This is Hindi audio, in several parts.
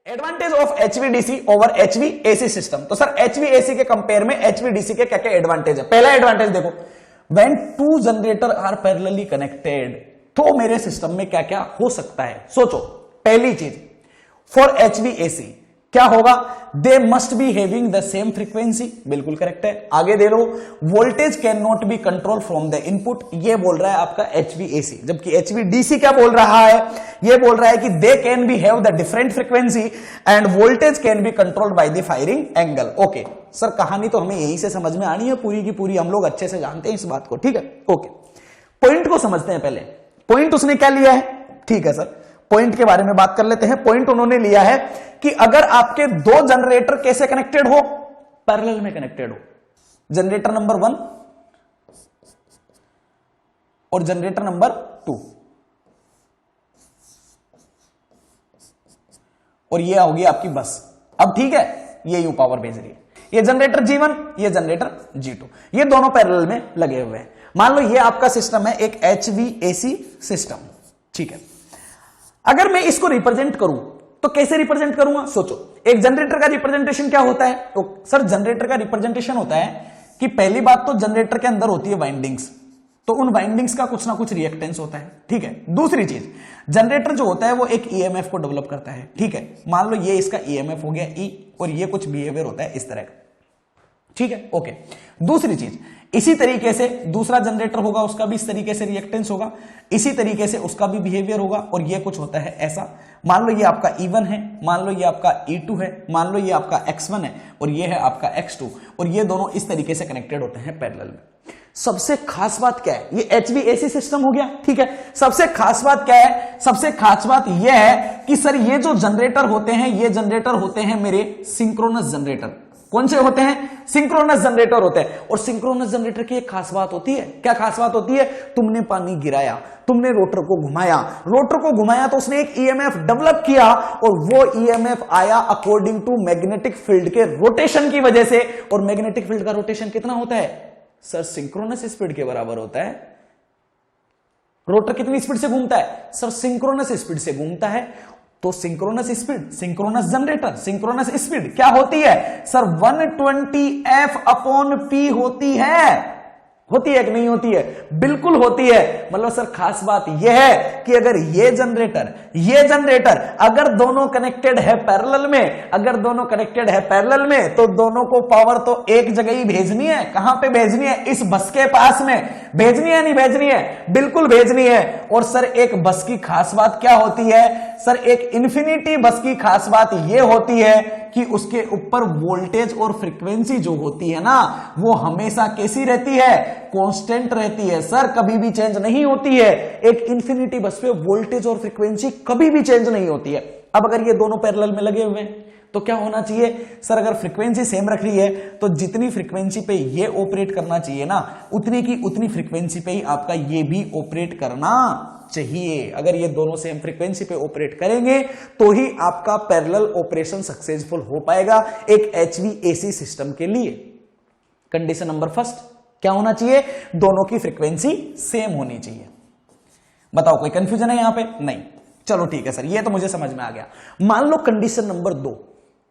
Advantage of HVDC over HVAC system. तो सर एचवीएसी के कंपेयर में एचवीडीसी के क्या क्या एडवांटेज है। पहला एडवांटेज देखो, when two generator are parallelly connected, तो मेरे सिस्टम में क्या क्या हो सकता है। सोचो, पहली चीज फॉर एचवीएसी क्या होगा, they must be having the same frequency, बिल्कुल करेक्ट है। आगे दे लो, voltage can not be control from the input, ये बोल रहा है आपका एचवीएसी। जबकि एचवीडीसी क्या बोल रहा है, ये बोल रहा है कि they can be have the different frequency end voltage can be controlled by the firing angle. Okay sir, कहानी तो हमें यहीं से समझ में आनी है पूरी की पूरी, हम लोग अच्छे से जानते हैं इस बात को, ठीक है। ओके, पॉइंट को समझते हैं पहले। पॉइंट उसने क्या लिया है, ठीक है सर, पॉइंट के बारे में बात कर लेते हैं। पॉइंट उन्होंने लिया है कि अगर आपके दो जनरेटर कैसे कनेक्टेड हो, पैरेलल में कनेक्टेड हो, जनरेटर नंबर 1 और जनरेटर नंबर 2, और ये होगी आपकी बस। अब ठीक है, ये यू पावर भेज रही है, ये जनरेटर G1, ये जनरेटर G2, ये दोनों पैरेलल में लगे हुए हैं। मान लो ये आपका सिस्टम है एक एचवीएसी सिस्टम, ठीक है। अगर मैं इसको रिप्रेजेंट करूं तो कैसे रिप्रेजेंट करूंगा, सोचो। एक जनरेटर का रिप्रेजेंटेशन क्या होता है, तो सर जनरेटर का रिप्रेजेंटेशन होता है कि पहली बात तो जनरेटर के अंदर होती है वाइंडिंग्स, तो उन वाइंडिंग्स का कुछ ना कुछ रिएक्टेंस होता है, ठीक है। दूसरी चीज, जनरेटर जो होता है वो एक ईएमएफ को डेवलप करता है, ठीक है। मान लो ये इसका ईएमएफ हो गया ई, और ये कुछ बिहेवियर होता है इस तरह का, ठीक है। ओके, दूसरी चीज, इसी तरीके से दूसरा जनरेटर होगा, उसका भी इस तरीके से रिएक्टेंस होगा, इसी तरीके से उसका भी बिहेवियर होगा, और ये कुछ होता है ऐसा। मान लो ये आपका E1 है, मान लो ये आपका E2 है, मान लो ये आपका X1 है, और ये है आपका X2, और ये दोनों इस तरीके से कनेक्टेड होते हैं पैरेलल में। सबसे खास बात क्या है, ये एचवीएसी सिस्टम हो गया, ठीक है। सबसे खास बात क्या है, सबसे खास बात यह है कि सर ये जो जनरेटर होते हैं, ये जनरेटर होते हैं मेरे सिंक्रोनस जनरेटर। कौन से होते हैं, सिंक्रोनस जनरेटर होते हैं। और सिंक्रोनस जनरेटर की एक खास बात होती है, क्या खास बात होती है, तुमने पानी गिराया, तुमने रोटर को घुमाया, रोटर को घुमाया तो उसने एक ईएमएफ डेवलप किया, और वो ईएमएफ आया अकॉर्डिंग टू मैग्नेटिक फील्ड के रोटेशन की वजह से। और मैग्नेटिक फील्ड का रोटेशन कितना होता है सर, सिंक्रोनस स्पीड के बराबर होता है। रोटर कितनी स्पीड से घूमता है सर, सिंक्रोनस स्पीड से घूमता है। तो synchronous speed, synchronous generator, synchronous speed क्या होती है सर, 120F/P होती है। होती है कि नहीं होती है, बिल्कुल होती है। मतलब सर खास बात यह है कि अगर ये जनरेटर अगर दोनों कनेक्टेड है पैरेलल में, अगर दोनों कनेक्टेड है पैरेलल में, तो दोनों को पावर तो एक जगह ही भेजनी है। कहां पे भेजनी है, इस बस के पास में भेजनी है, नहीं भेजनी है, बिल्कुल भेजनी है। और सर एक बस की खास बात क्या होती है सर, एक इन्फिनिटी बस की खास बात यह होती है कि उसके ऊपर वोल्टेज और फ्रीक्वेंसी जो होती है ना, वो हमेशा कैसी रहती है, कांस्टेंट रहती है सर, कभी भी चेंज नहीं होती है। एक इन्फिनिटी बस पे वोल्टेज और फ्रीक्वेंसी कभी भी चेंज नहीं होती है। अब अगर ये दोनों पैरेलल में लगे हुए हैं तो क्या होना चाहिए सर, अगर फ्रीक्वेंसी सेम रख रही है तो जितनी फ्रीक्वेंसी पे ये ऑपरेट करना चाहिए ना, उतनी की उतनी फ्रीक्वेंसी पे ही आपका ये भी ऑपरेट करना चाहिए। अगर ये दोनों सेम फ्रीक्वेंसी पे ऑपरेट करेंगे तो ही आपका पैरेलल ऑपरेशन सक्सेसफुल हो पाएगा एक एचवीएसी सिस्टम के लिए। कंडीशन नंबर फर्स्ट क्या होना चाहिए, दोनों की फ्रीक्वेंसी सेम होनी चाहिए। बताओ कोई कंफ्यूजन है यहां पे, नहीं, चलो ठीक है सर, ये तो मुझे समझ में आ गया। मान लो कंडीशन नंबर 2,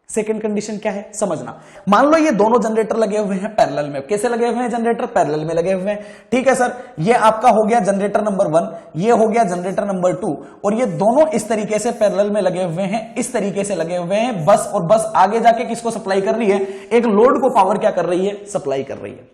सेकंड कंडीशन क्या है समझना। मान लो ये दोनों जनरेटर लगे हुए हैं पैरेलल में, कैसे लगे हुए हैं, जनरेटर पैरेलल में लगे हुए हैं, ठीक है सर। ये आपका हो गया जनरेटर नंबर 1, ये हो गया जनरेटर नंबर 2, और ये दोनों इस तरीके से पैरेलल में लगे हुए हैं, इस तरीके से लगे हुए हैं बस। और बस आगे जाके किसको सप्लाई कर रही है, एक लोड को पावर क्या कर रही है, सप्लाई कर रही है,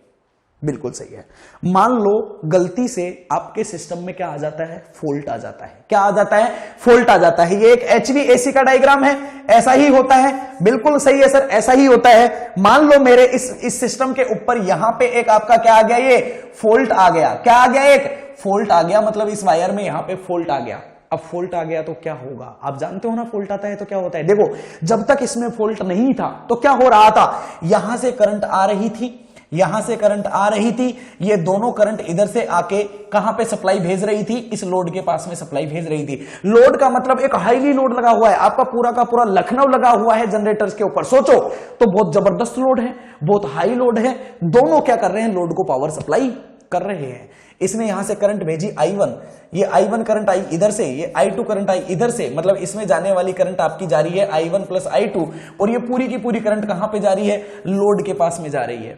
बिल्कुल सही है। मान लो गलती से आपके सिस्टम में क्या आ जाता है, फॉल्ट आ जाता है। क्या आ जाता है, फॉल्ट आ जाता है। ये एक एचवीएसी का डायग्राम है, ऐसा ही होता है, बिल्कुल सही है सर, ऐसा ही होता है। मान लो मेरे इस सिस्टम के ऊपर यहां पे एक आपका क्या आ गया, ये फॉल्ट आ गया। क्या आ गया, एक फॉल्ट आ गया, मतलब इस वायर में यहां पे फॉल्ट आ गया। अब फॉल्ट आ गया तो क्या होगा, आप जानते हो ना, फॉल्ट आता है तो क्या होता है। देखो जब तक इसमें फॉल्ट नहीं था तो क्या हो रहा था, यहां से करंट आ रही थी, यहां से करंट आ रही थी, ये दोनों करंट इधर से आके कहां पे सप्लाई भेज रही थी, इस लोड के पास में सप्लाई भेज रही थी। लोड का मतलब एक हाईली लोड लगा हुआ है, आपका पूरा का पूरा लखनऊ लगा हुआ है जनरेटर्स के ऊपर। सोचो तो बहुत जबरदस्त लोड है, बहुत हाई लोड है, दोनों क्या कर रहे हैं, लोड को पावर सप्लाई कर रहे हैं। इसने यहां से करंट भेजी I1, ये I1 करंट आई इधर से, ये I2 करंट आई इधर से, मतलब इसमें जाने वाली करंट आपकी जा रही है I1 प्लस I2, और ये पूरी की पूरी करंट कहां पे जा रही है, लोड के पास में जा रही है।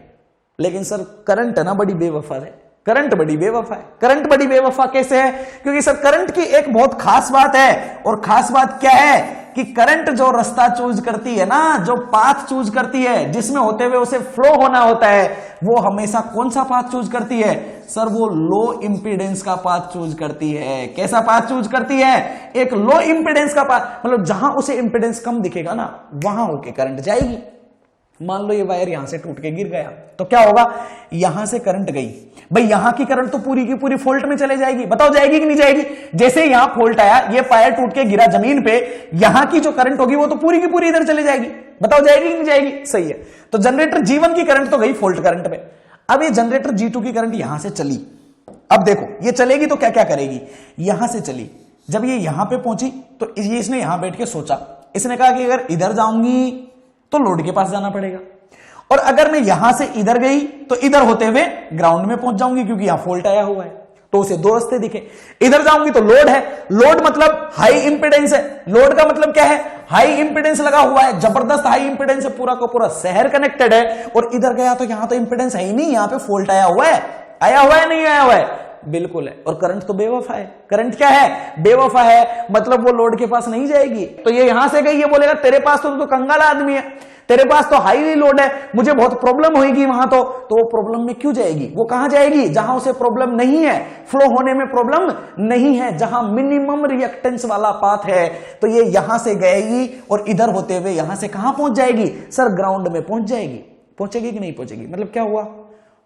लेकिन सर करंट है ना बड़ी बेवफा है, करंट बड़ी बेवफा है। करंट बड़ी बेवफा कैसे है? क्योंकि सर करंट की एक बहुत खास बात है, और खास बात क्या है कि करंट जो रास्ता चूज करती है ना, जो पाथ चूज करती है जिसमें होते हुए उसे फ्लो होना होता है, वो हमेशा कौन सा पाथ चूज करती है सर? वो लो इंपीडेंस का पाथ चूज करती है। कैसा पाथ चूज करती है? एक लो इंपीडेंस का पाथ, मतलब जहां उसे इंपीडेंस कम दिखेगा ना, वहां होके करंट जाएगी। मान लो ये वायर यहां से टूट के गिर गया, तो क्या होगा? यहां से करंट गई, भाई यहां की करंट तो पूरी की पूरी फॉल्ट में चले जाएगी। बताओ जाएगी कि नहीं जाएगी? जैसे यहां फॉल्ट आया, ये वायर टूट के गिरा जमीन पे, यहां की जो करंट होगी वो तो पूरी की पूरी इधर चले जाएगी। बताओ जाएगी कि नहीं जाएगी? सही है। तो जनरेटर G1 की करंट तो गई फॉल्ट करंट में। अब ये जनरेटर G2 की करंट यहां से चली। अब देखो ये चलेगी तो क्या क्या करेगी? यहां से चली, जब ये यहां पे पहुंची तो ये इसने यहां बैठ के सोचा, इसने कहा कि अगर इधर जाऊंगी तो लोड के पास जाना पड़ेगा, और अगर मैं यहां से इधर गई तो इधर होते हुए ग्राउंड में पहुंच जाऊंगी, क्योंकि यहां फॉल्ट आया हुआ है। तो उसे दो रास्ते दिखे, इधर जाऊंगी तो लोड है, लोड मतलब हाई इंपीडेंस है। लोड का मतलब क्या है? हाई इंपीडेंस लगा हुआ है, जबरदस्त हाई इंपीडेंस है, पूरा का पूरा शहर कनेक्टेड है। और इधर गया तो यहां तो इंपीडेंस है ही नहीं, यहां पे फॉल्ट आया हुआ है। आया हुआ है नहीं आया हुआ है? बिल्कुल है। और करंट तो बेवफा है। करंट क्या है? बेवफा है, मतलब वो लोड के पास नहीं जाएगी। तो ये यहां से गई, ये बोलेगा तेरे पास तो कंगाल आदमी है, तेरे पास तो हाई लोड है, मुझे बहुत प्रॉब्लम होगी वहां। तो वो प्रॉब्लम में क्यों जाएगी? वो कहां जाएगी? जहां उसे प्रॉब्लम नहीं है, फ्लो होने में प्रॉब्लम नहीं है, जहां मिनिमम रिएक्टेंस वाला पाथ है। तो ये यहां से गएगी और इधर होते हुए यहां से कहां पहुंच जाएगी सर? ग्राउंड में पहुंच जाएगी। पहुंचेगी कि नहीं पहुंचेगी? मतलब क्या हुआ?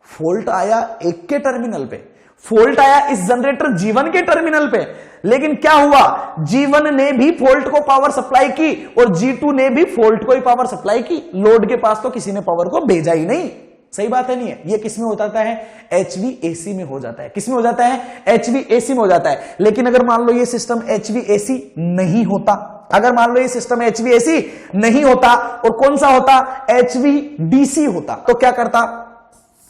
फॉल्ट आया एक के टर्मिनल पे, फॉल्ट आया इस जनरेटर G1 के टर्मिनल पे, लेकिन क्या हुआ? G1 ने भी फॉल्ट को पावर सप्लाई की और G2 ने भी फॉल्ट को ही पावर सप्लाई की। लोड के पास तो किसी ने पावर को भेजा ही नहीं। सही बात है नहीं है? ये किस में हो जाता है? HVAC में हो जाता है। किस में हो जाता है? HVAC में हो जाता है। लेकिन अगर मान लो ये सिस्टम HVAC नहीं होता, अगर मान लो ये सिस्टम HVAC नहीं होता और कौन सा होता? HVDC होता, तो क्या करता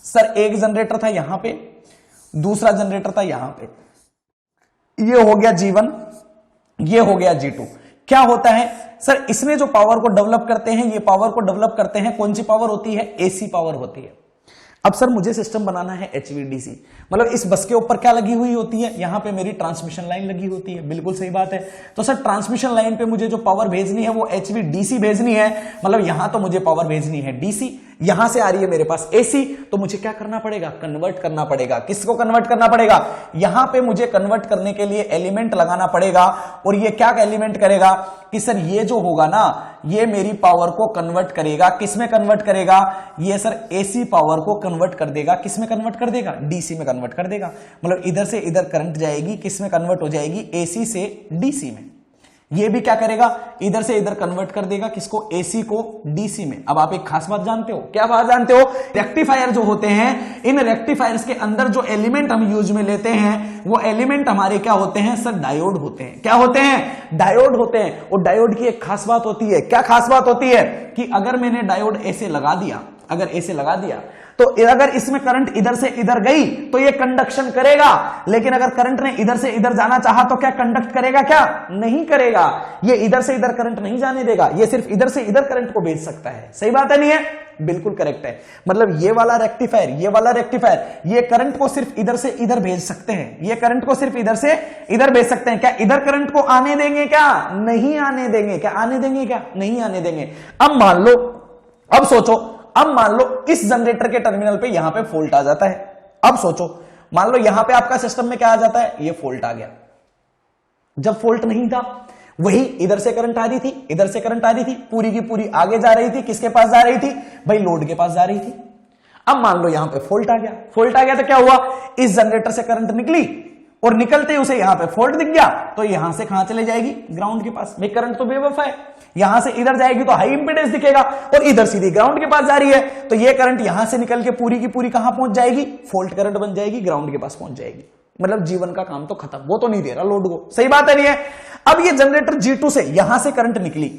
सर? एक जनरेटर था यहां पे, दूसरा जनरेटर था यहां पे, ये हो गया G1, ये हो गया G2। क्या होता है सर? इसमें जो पावर को डेवलप करते हैं, ये पावर को डेवलप करते हैं, कौन सी पावर होती है? AC पावर होती है। अब सर मुझे सिस्टम बनाना है HVDC, मतलब इस बस के ऊपर क्या लगी हुई होती है? यहां पे मेरी ट्रांसमिशन लाइन लगी होती है। बिल्कुल सही बात है। तो सर ट्रांसमिशन लाइन पे मुझे जो पावर भेजनी है वो HVDC भेजनी है, मतलब यहां तो मुझे पावर भेजनी है DC, यहां से आ रही है मेरे पास AC, तो मुझे क्या करना पड़ेगा? कन्वर्ट करना पड़ेगा। किसको कन्वर्ट करना पड़ेगा? यहां पे मुझे कन्वर्ट करने के लिए एलिमेंट लगाना पड़ेगा, और ये क्या एलिमेंट करेगा कि सर ये जो होगा ना, ये मेरी पावर को कन्वर्ट करेगा। किस में कन्वर्ट करेगा? ये सर AC पावर को कन्वर्ट कर देगा। किस में कन्वर्ट कर देगा? DC में कन्वर्ट कर देगा। मतलब इधर से इधर करंट जाएगी, किस में कन्वर्ट हो जाएगी? AC से DC में। ये भी क्या करेगा? इधर से इधर कन्वर्ट कर देगा। किसको? AC को DC में। अब आप एक खास बात जानते हो, क्या बात जानते हो? रेक्टिफायर जो होते हैं, इन रेक्टिफायर्स के अंदर जो एलिमेंट हम यूज में लेते हैं, वो एलिमेंट हमारे क्या होते हैं सर? डायोड होते हैं। क्या होते हैं? डायोड होते हैं। और डायोड की एक खास बात होती है। क्या खास बात होती है? कि अगर मैंने डायोड ऐसे लगा दिया, अगर ऐसे लगा दिया, तो अगर इसमें करंट इधर से इधर गई तो ये कंडक्शन करेगा, लेकिन अगर करंट ने इधर से इधर जाना चाहा तो क्या कंडक्ट करेगा? क्या नहीं करेगा। ये इधर से इधर करंट नहीं जाने देगा, ये सिर्फ इधर से इधर करंट को भेज सकता है। सही बात है नहीं है? बिल्कुल करेक्ट है। मतलब ये वाला रेक्टिफायर, ये वाला रेक्टिफायर, ये करंट को सिर्फ इधर से इधर भेज सकते हैं, ये करंट को सिर्फ इधर से इधर भेज सकते हैं। क्या इधर करंट को आने देंगे? क्या नहीं आने देंगे। क्या आने देंगे? क्या नहीं आने देंगे। अब मान लो, अब सोचो, अब मान लो इस जनरेटर के टर्मिनल पे यहां पे फॉल्ट आ जाता है। अब सोचो, मान लो यहां पे आपका सिस्टम में क्या आ जाता है? ये फॉल्ट आ गया। जब फॉल्ट नहीं था, वही इधर से करंट आ रही थी, इधर से करंट आ रही थी, पूरी की पूरी आगे जा रही थी। किसके पास जा रही थी? भाई लोड के पास जा रही थी। अब मान लो यहां पे फॉल्ट आ गया। फॉल्ट आ गया तो क्या हुआ? इस जनरेटर से करंट निकली और निकलते ही उसे यहां पे फॉल्ट दिख गया, तो यहां से कहां चले जाएगी? ग्राउंड के पास। भाई करंट तो बेवफा है, यहां से इधर जाएगी तो हाई इंपीडेंस दिखेगा, और इधर सीधी ग्राउंड के पास जा रही है, तो ये करंट यहां से निकल के पूरी की पूरी कहां पहुंच जाएगी? फॉल्ट करंट बन जाएगी, ग्राउंड के पास पहुंच जाएगी। मतलब G1 का काम तो खत्म, वो तो नहीं दे रहा लोड को। सही बात है नहीं है? अब ये जनरेटर G2 से यहां से करंट निकली,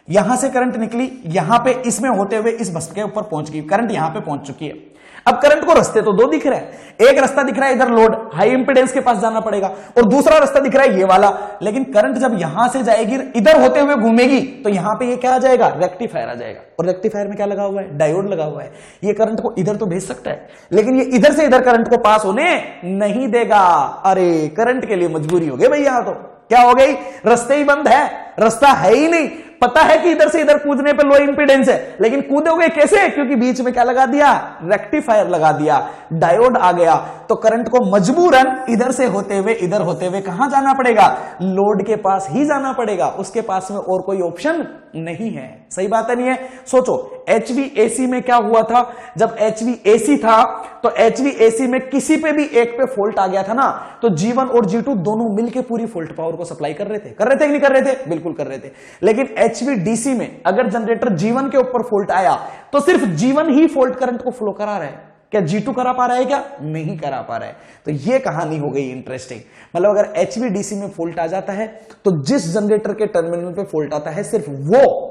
यहां से करंट निकली, यहां पे इसमें होते हुए इस बस के ऊपर पहुंच गई, करंट यहां पे पहुंच चुकी है। अब करंट को रास्ते तो दो दिख रहे हैं, एक रास्ता दिख रहा है इधर लोड हाई इंपीडेंस के पास जाना पड़ेगा, और दूसरा रास्ता दिख रहा है ये वाला। लेकिन करंट जब यहां से जाएगी, इधर होते हुए घूमेगी, तो यहां पे ये क्या आ जाएगा, रेक्टिफायर आ जाएगा। और रेक्टिफायर में क्या लगा हुआ है, डायोड लगा हुआ है। ये करंट को इधर तो भेज सकता है, लेकिन ये इधर से इधर करंट को पास होने नहीं देगा। अरे करंट के लिए मजबूरी हो गई भाई, यहां तो क्या हो गई, रास्ते ही बंद है, रास्ता है ही नहीं। पता है कि इधर से इधर कूदने पे लो इंपीडेंस है, लेकिन कूदोगे कैसे, क्योंकि बीच में क्या लगा दिया, रेक्टिफायर लगा दिया, डायोड आ गया। तो करंट को मजबूरन इधर से होते हुए इधर होते हुए कहां जाना पड़ेगा, लोड के पास ही जाना पड़ेगा, उसके पास में और कोई ऑप्शन नहीं है। सही बात है नहीं है? सोचो HVAC में क्या हुआ था, जब HVAC था तो HVAC में किसी पे भी एक पे फॉल्ट आ गया था ना, तो G1 और G2 दोनों मिलके पूरी फॉल्ट पावर को सप्लाई कर रहे थे कि नहीं कर रहे थे, बिल्कुल कर रहे थे। लेकिन HVDC में अगर जनरेटर G1 के ऊपर फॉल्ट आया तो सिर्फ G1 ही फॉल्ट करंट को फ्लो करा रहा है, क्या G2 करा पा रहा है, क्या नहीं करा पा रहा है। तो ये कहानी हो गई इंटरेस्टिंग। मतलब अगर HVDC में फॉल्ट आ जाता है तो जिस जनरेटर के टर्मिनल पे फॉल्ट आता है सिर्फ वो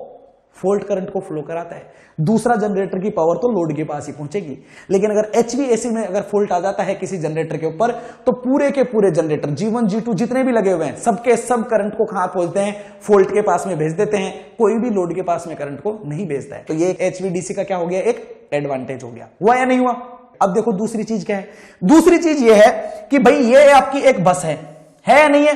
फॉल्ट करंट को फ्लो कराता है, दूसरा जनरेटर की पावर तो लोड के पास ही पहुंचेगी। लेकिन अगर HVAC में अगर फॉल्ट आ जाता है किसी जनरेटर के ऊपर, तो पूरे के पूरे जनरेटर G1 G2 जितने भी लगे हुए हैं सबके सब करंट को कहां पहुंचते हैं, फॉल्ट के पास में भेज देते हैं, कोई भी लोड के पास में करंट को नहीं भेजता है। तो ये HVDC का क्या हो गया, एक एडवांटेज हो गया। हुआ या नहीं हुआ? अब देखो दूसरी चीज क्या है, दूसरी चीज ये है कि भाई ये आपकी एक बस है या नहीं है,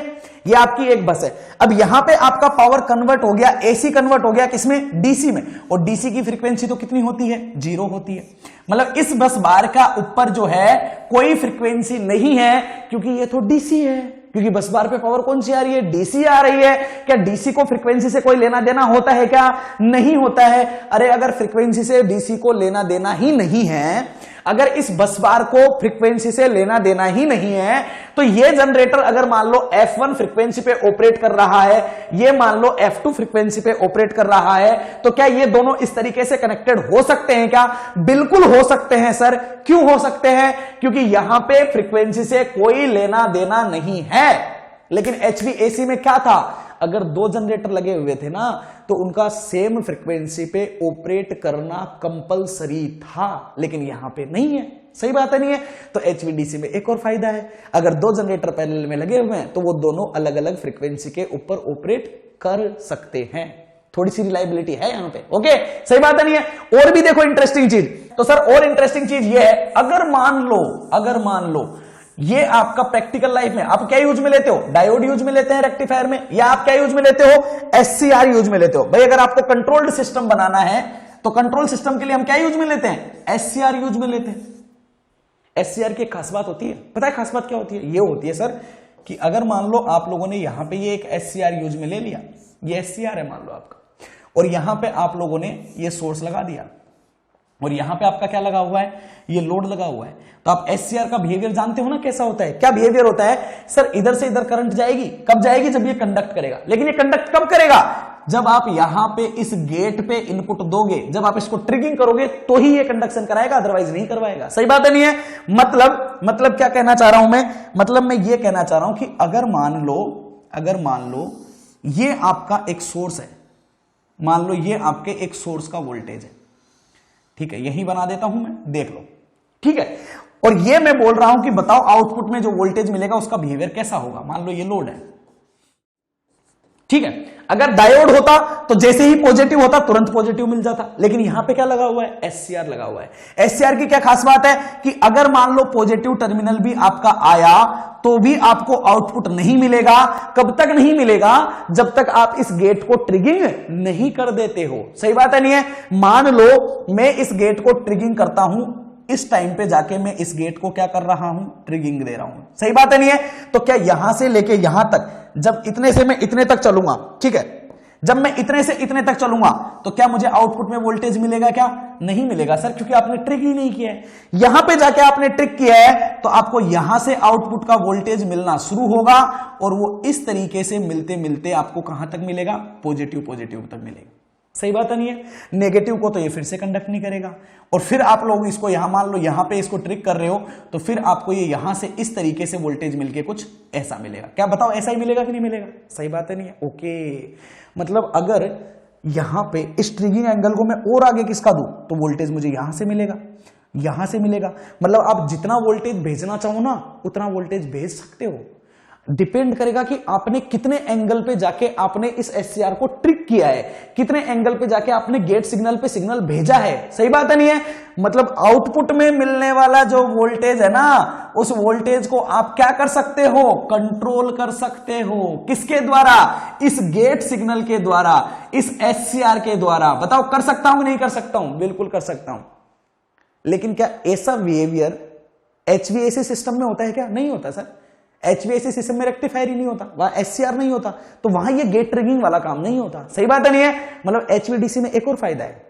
ये आपकी एक बस है। अब यहां पे आपका पावर कन्वर्ट हो गया, AC कन्वर्ट हो गया किसमें, DC में, और DC की फ्रीक्वेंसी तो कितनी होती है, 0 होती है। मतलब इस बस बार का ऊपर जो है कोई फ्रीक्वेंसी नहीं है, क्योंकि ये तो DC है, क्योंकि बस बार पे पावर कौन सी आ रही है, DC आ रही है। क्या DC को फ्रीक्वेंसी से कोई लेना देना होता है क्या, नहीं होता है। अरे अगर फ्रीक्वेंसी से DC को लेना देना ही नहीं है, अगर इस बस बार को फ्रीक्वेंसी से लेना देना ही नहीं है, तो ये जनरेटर अगर मान लो F1 फ्रीक्वेंसी पे ऑपरेट कर रहा है, ये मान लो F2 फ्रीक्वेंसी पे ऑपरेट कर रहा है, तो क्या ये दोनों इस तरीके से कनेक्टेड हो सकते हैं क्या, बिल्कुल हो सकते हैं सर। क्यों हो सकते हैं, क्योंकि यहां पे फ्रीक्वेंसी से कोई लेना देना नहीं है। लेकिन HVAC में क्या था, अगर दो जनरेटर लगे हुए थे ना, तो उनका सेम फ्रीक्वेंसी पे ऑपरेट करना कंपलसरी था, लेकिन यहां पे नहीं है। सही बात है नहीं है? तो HVDC में एक और फायदा है, अगर दो जनरेटर पैरेलल में लगे हुए हैं तो वो दोनों अलग अलग फ्रीक्वेंसी के ऊपर ऑपरेट कर सकते हैं। थोड़ी सी रिलायबिलिटी है यहां पे। ओके, सही बात है नहीं है? और भी देखो इंटरेस्टिंग चीज, तो सर और इंटरेस्टिंग चीज ये है, अगर मान लो ये आपका प्रैक्टिकल लाइफ में आप क्या यूज में लेते हो, डायोड यूज में लेते हैं रेक्टिफायर में, या आप क्या यूज में लेते हो, SCR यूज में लेते हो। भाई अगर आपको कंट्रोल्ड सिस्टम बनाना है तो कंट्रोल सिस्टम के लिए हम क्या यूज में लेते हैं, SCR यूज में लेते हैं। SCR की खास बात होती है, पता है खास बात क्या होती है, ये होती है सर कि अगर मान लो आप लोगों ने यहां पे ये एक SCR यूज में ले लिया, ये SCR है मान लो आपका, और यहां पे आप लोगों ने ये सोर्स लगा दिया, और यहां पे आपका क्या लगा हुआ है, ये लोड लगा हुआ है। तो आप SCR का बिहेवियर जानते हो ना, कैसा होता है, क्या बिहेवियर होता है सर, इधर से इधर करंट जाएगी, कब जाएगी, जब ये कंडक्ट करेगा। लेकिन ये कंडक्ट कब करेगा, जब आप यहां पे इस गेट पे इनपुट दोगे, जब आप इसको ट्रिगिंग करोगे तो ही ये कंडक्शन कराएगा, अदरवाइज नहीं करवाएगा। सही बात है नहीं है? मतलब क्या कहना चाह रहा हूं मैं, मतलब मैं ये कहना चाह रहा हूं कि अगर मान लो ये आपका एक सोर्स है, मान लो ये आपके एक सोर्स का वोल्टेज है, ठीक है, यही बना देता हूं मैं, देख लो, ठीक है। और ये मैं बोल रहा हूं कि बताओ आउटपुट में जो वोल्टेज मिलेगा उसका बिहेवियर कैसा होगा। मान लो ये लोड है, ठीक है, अगर डायोड होता तो जैसे ही पॉजिटिव होता तुरंत पॉजिटिव मिल जाता, लेकिन यहां पे क्या लगा हुआ है, SCR लगा हुआ है। SCR की क्या खास बात है कि अगर मान लो पॉजिटिव टर्मिनल भी आपका आया तो भी आपको आउटपुट नहीं मिलेगा। कब तक नहीं मिलेगा, जब तक आप इस गेट को ट्रिगिंग नहीं कर देते हो। सही बात है नहीं है? मान लो मैं इस गेट को ट्रिगिंग करता हूं, इस टाइम पे जाके मैं इस गेट को क्या कर रहा हूं, ट्रिगिंग दे रहा हूं। सही बात है नहीं है? तो क्या यहां से लेके यहां तक, जब इतने से मैं इतने तक चलूंगा, ठीक है, जब मैं इतने से इतने तक चलूंगा तो क्या मुझे आउटपुट में वोल्टेज मिलेगा, क्या नहीं मिलेगा सर, क्योंकि आपने ट्रिक ही नहीं किया है। यहां पे जाके आपने ट्रिक किया है तो आपको यहां से आउटपुट का वोल्टेज मिलना शुरू होगा, और वो इस तरीके से मिलते मिलते आपको कहां तक मिलेगा, पॉजिटिव तक मिलेगा। सही बात नहीं है? नेगेटिव को तो ये फिर से कंडक्ट नहीं करेगा, और फिर आप लोग इसको यहां मान लो यहां पे इसको ट्रिक कर रहे हो, तो फिर आपको ये यहां से इस तरीके से वोल्टेज मिलके कुछ ऐसा मिलेगा। क्या बताओ, ऐसा ही मिलेगा कि नहीं मिलेगा? सही बात है नहीं है? ओके, मतलब अगर यहां पे इस ट्रिगिंग एंगल को मैं और आगे किसका दूं, तो वोल्टेज मुझे यहां से मिलेगा, यहां से मिलेगा। मतलब आप जितना वोल्टेज भेजना चाहो ना उतना वोल्टेज भेज सकते हो। डिपेंड करेगा कि आपने कितने एंगल पे जाके आपने इस एससीआर को ट्रिक किया है, कितने एंगल पे जाके आपने गेट सिग्नल पे सिग्नल भेजा है। सही बात है नहीं है? मतलब आउटपुट में मिलने वाला जो वोल्टेज है ना, उस वोल्टेज को आप क्या कर सकते हो, कंट्रोल कर सकते हो। किसके द्वारा? इस गेट सिग्नल के द्वारा, इस एससीआर के द्वारा। बताओ कर सकता हूं कि नहीं कर सकता हूं? बिल्कुल कर सकता हूं। लेकिन क्या ऐसा बिहेवियर एचवीएसी सिस्टम में होता है क्या? नहीं होता सर। एचवीएसी सिस्टम में रेक्टिफायर ही नहीं होता, वहां एससीआर नहीं होता, तो वहां ये गेट ट्रिगिंग वाला काम नहीं होता। सही बात है नहीं है? मतलब एचवीडीसी में एक और फायदा है।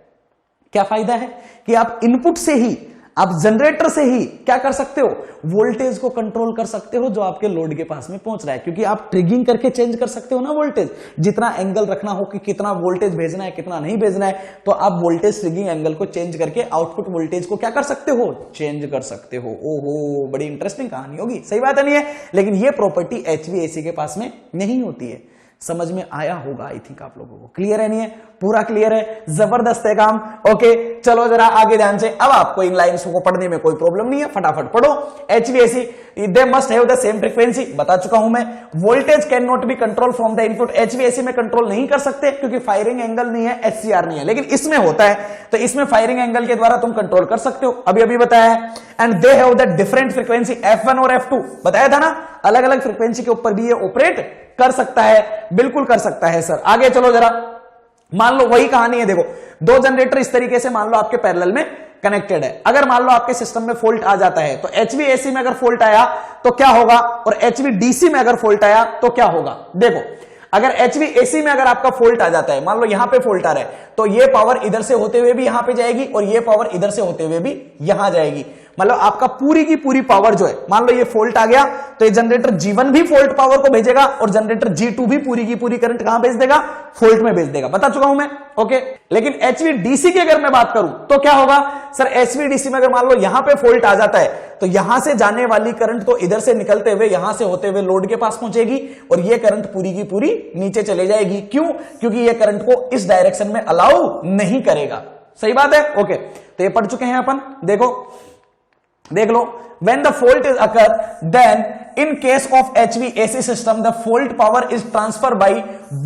क्या फायदा है? कि आप इनपुट से ही, आप जनरेटर से ही क्या कर सकते हो, वोल्टेज को कंट्रोल कर सकते हो जो आपके लोड के पास में पहुंच रहा है। क्योंकि आप ट्रिगिंग करके चेंज कर सकते हो ना वोल्टेज, जितना एंगल रखना हो कि कितना वोल्टेज भेजना है कितना नहीं भेजना है, तो आप वोल्टेज ट्रिगिंग एंगल को चेंज करके आउटपुट वोल्टेज को क्या कर सकते हो, चेंज कर सकते हो। ओहो, बड़ी इंटरेस्टिंग कहानी होगी। सही बात है नहीं है? लेकिन ये प्रॉपर्टी एचवीएसी के पास में नहीं होती है। समझ में आया होगा आई थिंक आप लोगों को। क्लियर है नहीं है? पूरा क्लियर है, जबरदस्त है काम। ओके चलो जरा आगे ध्यान से। अब आपको इन लाइंस को पढ़ने में कोई प्रॉब्लम नहीं है, फटाफट पढ़ो। HVAC they must have the same frequency, बता चुका हूं मैं। Voltage can not be control from the input, HVAC में कंट्रोल नहीं कर सकते क्योंकि फायरिंग एंगल नहीं है, एचसीआर नहीं है। लेकिन इसमें होता है, तो इसमें फायरिंग एंगल के द्वारा तुम कंट्रोल कर सकते हो, अभी अभी बताया है। And they have the different frequency F1 और F2, बताया था ना, अलग अलग फ्रीक्वेंसी के ऊपर भी ये ऑपरेट कर सकता है। बिल्कुल कर सकता है सर। आगे चलो जरा, मान लो वही कहानी है। देखो दो जनरेटर इस तरीके से मान लो आपके पैरेलल में कनेक्टेड है। अगर मान लो आपके सिस्टम में फॉल्ट आ जाता है तो एचवीएसी में अगर फॉल्ट आया तो क्या होगा, और एचवीडीसी में अगर फॉल्ट आया तो क्या होगा। देखो अगर एचवीएसी में अगर आपका फॉल्ट आ जाता है, मान लो यहां पे फॉल्ट आ रहा है, तो ये पावर इधर से होते हुए भी यहां पे जाएगी और ये पावर इधर से होते हुए भी यहां जाएगी। मतलब आपका पूरी की पूरी पावर जो है, मान लो ये फॉल्ट आ गया तो ये जनरेटर G1 भी फॉल्ट पावर को भेजेगा और जनरेटर G2 भी पूरी की पूरी करंट कहां भेज देगा, फॉल्ट में भेज देगा। बता चुका हूं मैं। ओके, लेकिन एचवीडीसी की अगर मैं बात करूं तो क्या होगा सर, एचवीडीसी में अगर मान लो यहां पे फॉल्ट आ जाता है तो यहां से जाने वाली करंट तो इधर से निकलते हुए यहां से होते हुए लोड के पास पहुंचेगी और ये करंट पूरी की पूरी नीचे चले जाएगी। क्यों? क्योंकि ये करंट को इस डायरेक्शन में अलाउ नहीं करेगा। सही बात है? ओके, तो ये पढ़ चुके हैं अपन। देखो देख लो, when the fault is occur, then in case of HVAC system the fault power is transferred by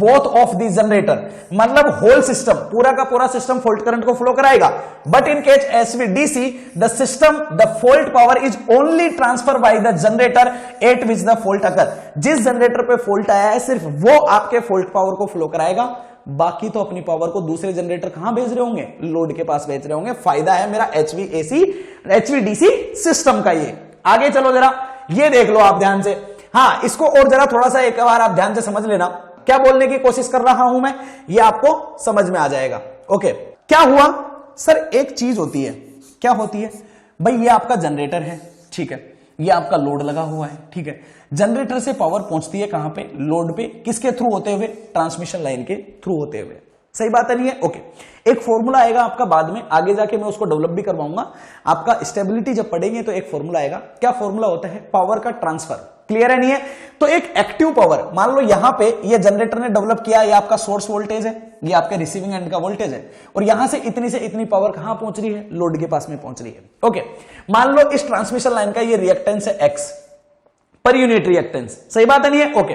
both of the generator, मतलब whole system, पूरा का पूरा सिस्टम फॉल्ट करंट को फ्लो कराएगा। But in case HVDC the system the fault power is only transferred by the generator at which the fault occur, जिस जनरेटर पे फॉल्ट आया है सिर्फ वो आपके फॉल्ट पावर को फ्लो कराएगा, बाकी तो अपनी पावर को दूसरे जनरेटर कहां भेज रहे होंगे, लोड के पास भेज रहे होंगे। फायदा है मेरा एचवीडीसी सिस्टम का ये। आगे चलो जरा, ये देख लो आप ध्यान से। हाँ, इसको और जरा थोड़ा सा एक बार आप ध्यान से समझ लेना, क्या बोलने की कोशिश कर रहा हूं मैं, ये आपको समझ में आ जाएगा। ओके, क्या हुआ सर, एक चीज होती है, क्या होती है भाई, ये आपका जनरेटर है, ठीक है, ये आपका लोड लगा हुआ है, ठीक है। जनरेटर से पावर पहुंचती है कहां पे, लोड पे, किसके थ्रू होते हुए, ट्रांसमिशन लाइन के थ्रू होते हुए। सही बात है नहीं है? ओके, एक फॉर्मूला आएगा आपका बाद में, आगे जाके मैं उसको डेवलप भी करवाऊंगा। आपका स्टेबिलिटी जब पढ़ेंगे तो एक फॉर्मूला आएगा। क्या फॉर्मूला होता है, पावर का ट्रांसफर। क्लियर है नहीं है? तो एक एक्टिव पावर, मान लो यहां पे ये जनरेटर ने डेवलप किया, ये आपका सोर्स वोल्टेज है, ये आपके रिसीविंग एंड का वोल्टेज है, और यहां से इतनी पावर कहां पहुंच रही है, लोड के पास में पहुंच रही है। ओके, मान लो इस ट्रांसमिशन लाइन का ये रिएक्टेंस है एक्स, पर यूनिट रिएक्टेंस। सही बात है नहीं है? ओके,